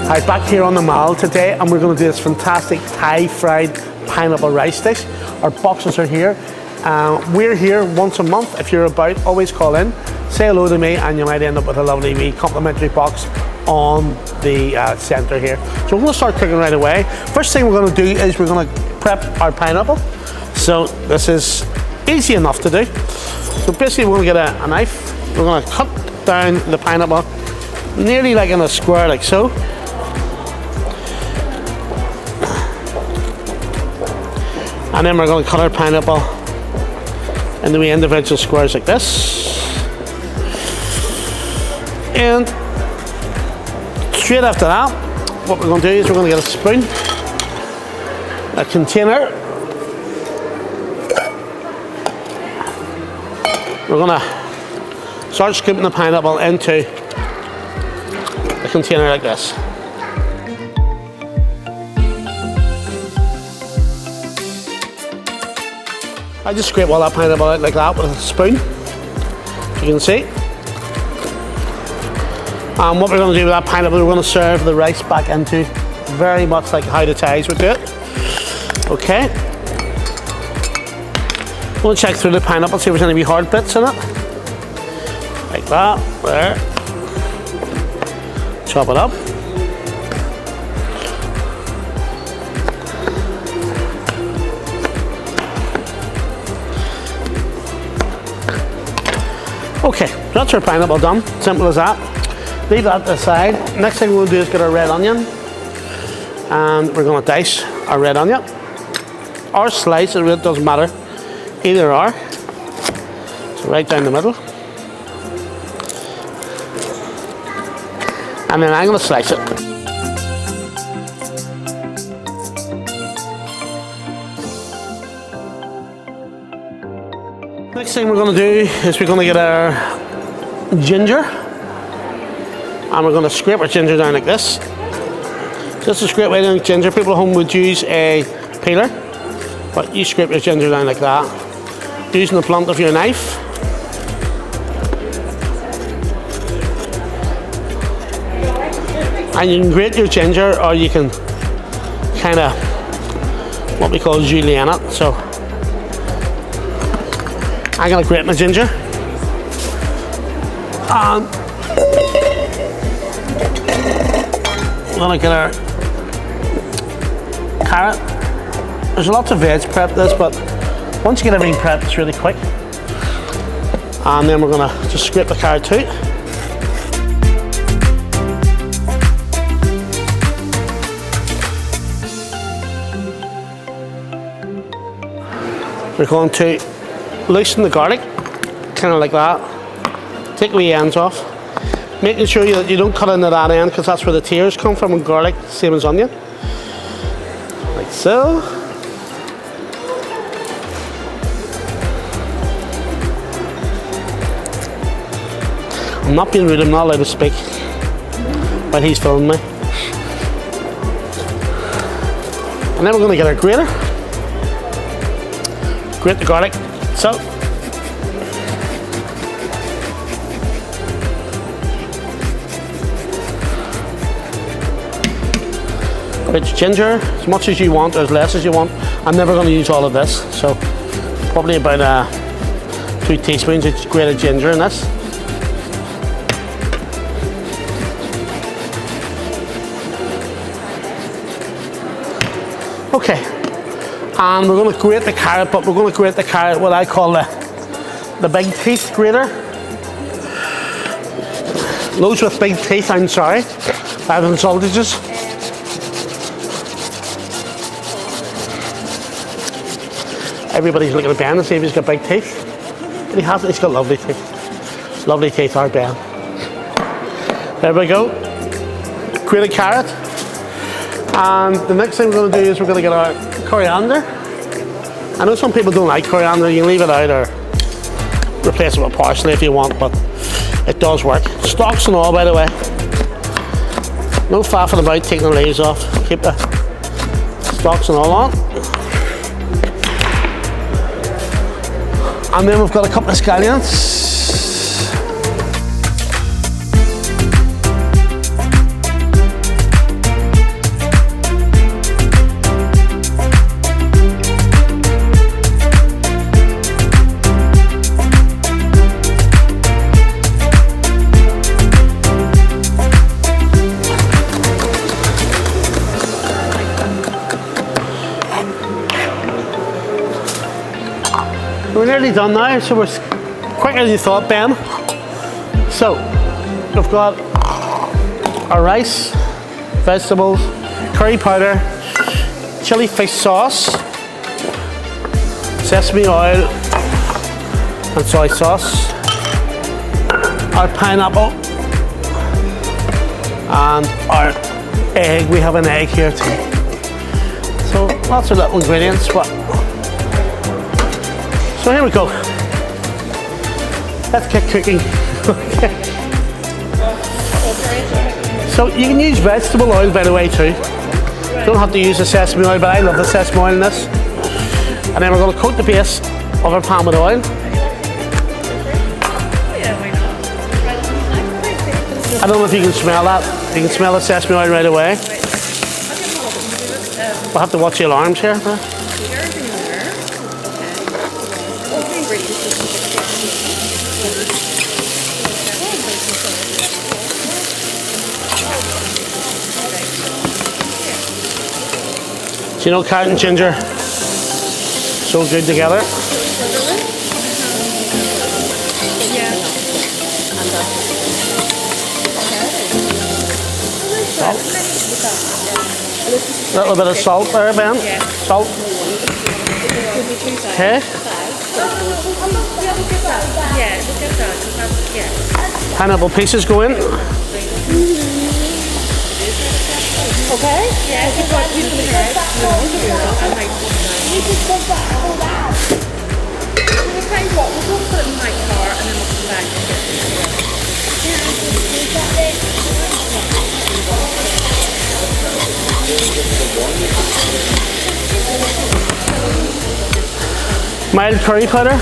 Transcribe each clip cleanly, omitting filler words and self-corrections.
Right, back here on the mall today, and we're going to do this fantastic Thai fried pineapple rice dish. Our boxes are here. We're here once a month. If you're about, always call in, say hello to me, and you might end up with a lovely wee complimentary box on the centre here. So we're going to start cooking right away. First thing we're going to do is we're going to prep our pineapple. So this is easy enough to do. So basically we're going to get a knife. We're going to cut down the pineapple nearly like in a square, like so. And then we're going to cut our pineapple into the individual squares like this. And straight after that, what we're going to do is we're going to get a spoon, a container. We're going to start scooping the pineapple into a container like this. I just scrape all that pineapple out like that with a spoon, you can see. And what we're going to do with that pineapple, we're going to serve the rice back into, very much like how the Thais would do it. Okay. I'm going to check through the pineapple, see if there's any wee hard bits in it. Like that, there. Chop it up. Okay, that's our pineapple done, simple as that. Leave that aside. Next thing we'll do is get our red onion, and we're going to dice our red onion. Or slice, it really doesn't matter, either or. So right down the middle. And then I'm going to slice it. Next thing we're going to do is we're going to get our ginger, and we're going to scrape our ginger down like this. Just a scrape way down ginger. People at home would use a peeler, but you scrape your ginger down like that, using the blunt of your knife. And you can grate your ginger, or you can kind of what we call julienne it. So I'm going to grate my ginger. And we're going to get our carrot. There's lots of veg prep this, but once you get everything prepped, it's really quick. And then we're going to just scrape the carrot too. We're going to loosen the garlic, kind of like that. Take the wee ends off. Making sure that you don't cut into that end, because that's where the tears come from in garlic, same as onion. Like so. I'm not being rude, I'm not allowed to speak while he's filming me. And then we're going to get our grater. Grate the garlic, so. Grate your ginger, as much as you want or as less as you want. I'm never going to use all of this, so probably about 2 teaspoons of grated ginger in this. Okay. And we're going to grate the carrot, but we're going to grate the carrot what I call the big teeth grater. Those with big teeth, I'm sorry, I've insulted you. Everybody's looking at Ben to see if he's got big teeth. But he hasn't, he's got lovely teeth. Lovely teeth, our Ben. There we go. Grated carrot. And the next thing we're going to do is we're going to get our coriander. I know some people don't like coriander, you can leave it out or replace it with parsley if you want, but it does work. Stalks and all, by the way. No faffing about taking the leaves off. Keep the stalks and all on. And then we've got a couple of scallions. We're nearly done now, so we're quicker than you thought, Ben. So, we've got our rice, vegetables, curry powder, chili fish sauce, sesame oil, and soy sauce, our pineapple, and our egg. We have an egg here too. So, lots of little ingredients, but so here we go. Let's get cooking. Okay. So you can use vegetable oil, by the way, too. You don't have to use the sesame oil, but I love the sesame oil in this. And then we're going to coat the base of our pan with oil. I don't know if you can smell that. You can smell the sesame oil right away. We'll have to watch the alarms here. So you know, carrot and ginger, so good together. Salt. A little bit of salt there, Ben. Salt. Okay. Pineapple pieces go in. Okay? Yeah, So mild curry powder,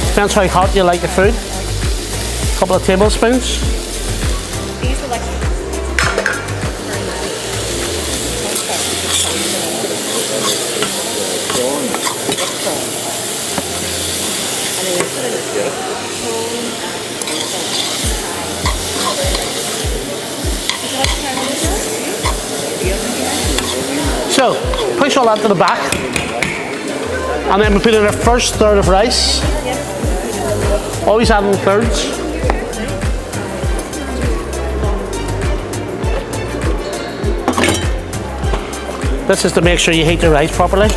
depends how hot you like your food. A couple of tablespoons. So, push all that to the back, and then we put in our first third of rice. Always add in thirds. This is to make sure you heat the rice properly.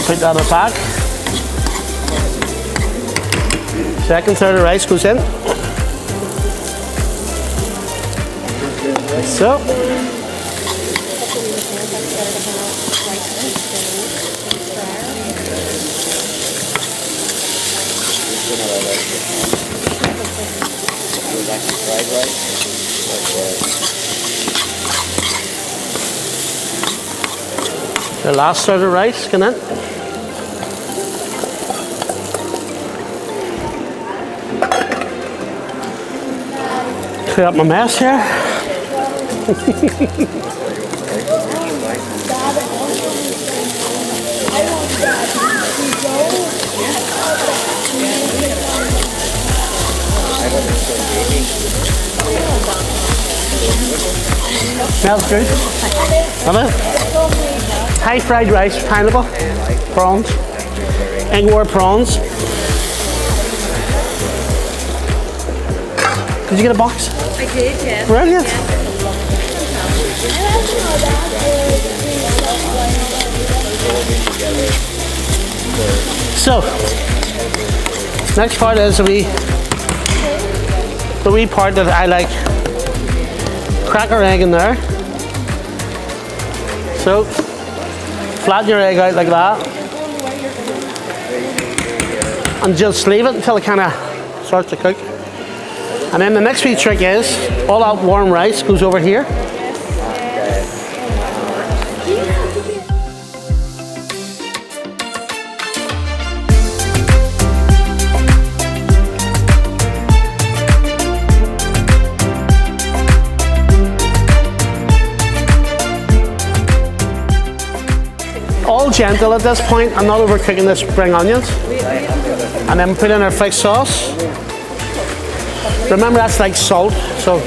Put that in the bag. Second third of rice goes in. So. The last third of rice, can in. Clear up my mess here. Smells good. Love it. High fried rice, pineapple, prawns, Ingwer prawns. Did you get a box? I did, yeah. Brilliant. Yeah. So, next part is the wee part that I like. Crack our egg in there. So, flatten your egg out like that. and just leave it until it kind of starts to cook. And then the next wee trick is all that warm rice goes over here. All gentle at this point. I'm not overcooking the spring onions. And then put in our fish sauce. Remember, that's like salt, so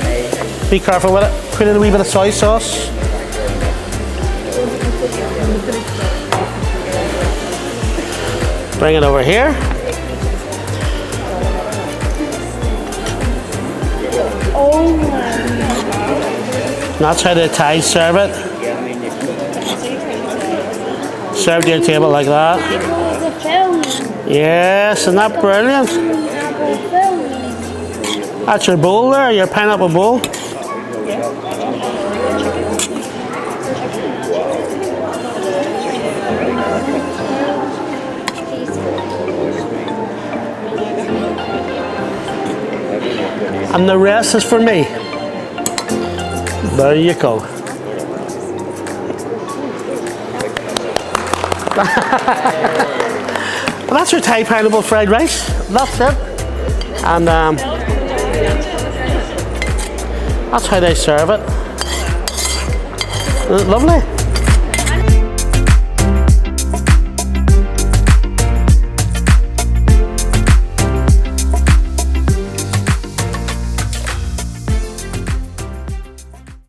be careful with it. Put in a wee bit of soy sauce. Bring it over here. Oh my. That's how the Thai serve it. Serve to your table like that. Yes, isn't that brilliant? That's your bowl there, your pineapple bowl. And the rest is for me. There you go. Well, that's your Thai pineapple fried rice. That's it. And that's how they serve it. Isn't it lovely?